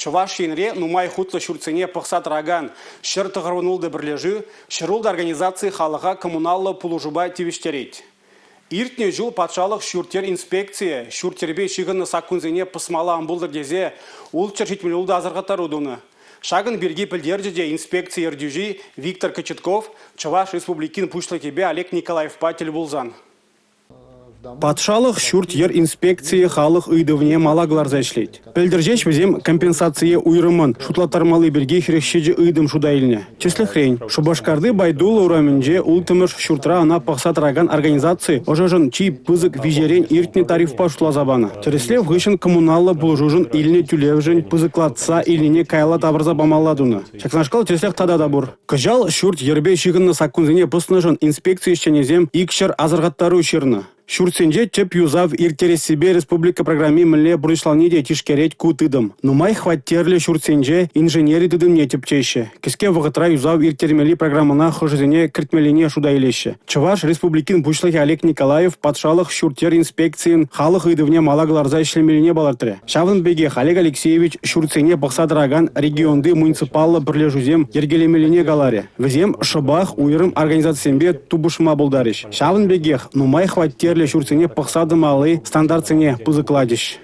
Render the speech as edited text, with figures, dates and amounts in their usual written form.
Чуваш енре нумай хутлы шурцене пықсат раган, шыр тұғырвынулды бірлежі, шырулды организации халыға коммуналлы пулужуба тивиштерет. Иртне жыл патшалық шүртер инспекция, шүртербе шығыны сакунзене пысмала амбулдыр дезе, улчыр жетмелулды азырғатар удуны. Шагын берге пілдердеде инспекция ердюжи Виктор Кочетков, Чуваш республикин пушлыкебе Олег Николаев Патель булзан. Патшалық шүртер инспекция халық үйдівіне малаглар зайшлейд. Пілдіржеш візем компенсация уйрымын, шутлатармалы берге херекшеде үйдім шудайліне. Чеслі хрень, шубашкарды байдулы ураменже ултымыш шүртра ана пақсат раган организации ожажын чий пызык вижерен иртне тарифпа шутла забана. Тереслев ғышын коммуналлы бұлжужын иліне тюлевжін пызыклатса иліне кайлат абырза бамалладуны. Чакнашкал тереслев тада дабур. Кыжал шүрт ербе шығынны саккунзене пысныжын инспекция ішченезем икшер азырғаттару шырны. Шурценже чеп юзав иртерес себе республика программе мле бұрышланиде тишкерет кутыдым. Нумай хваттерле шурценже инженери дыдым не тепчеше. Кеске вғытра юзав иртермели программына хожызене кіртмелине шудайлеше. Чуваш республикин бушлахи Олег Николаев патшалық шуртер инспекциян халық үйдівне малагларза ишлемелине балартыры. Шавын беге Олег Алексеевич шурцене бақсадыраган регионды муниципаллы бірлежузем ергелемелине галаре. Візем шыбах уйрым организациямбе тубышма болдарыш. Шавын беге нумай хваттерле шурцене пықсады малы стандартсене пызыкладиш.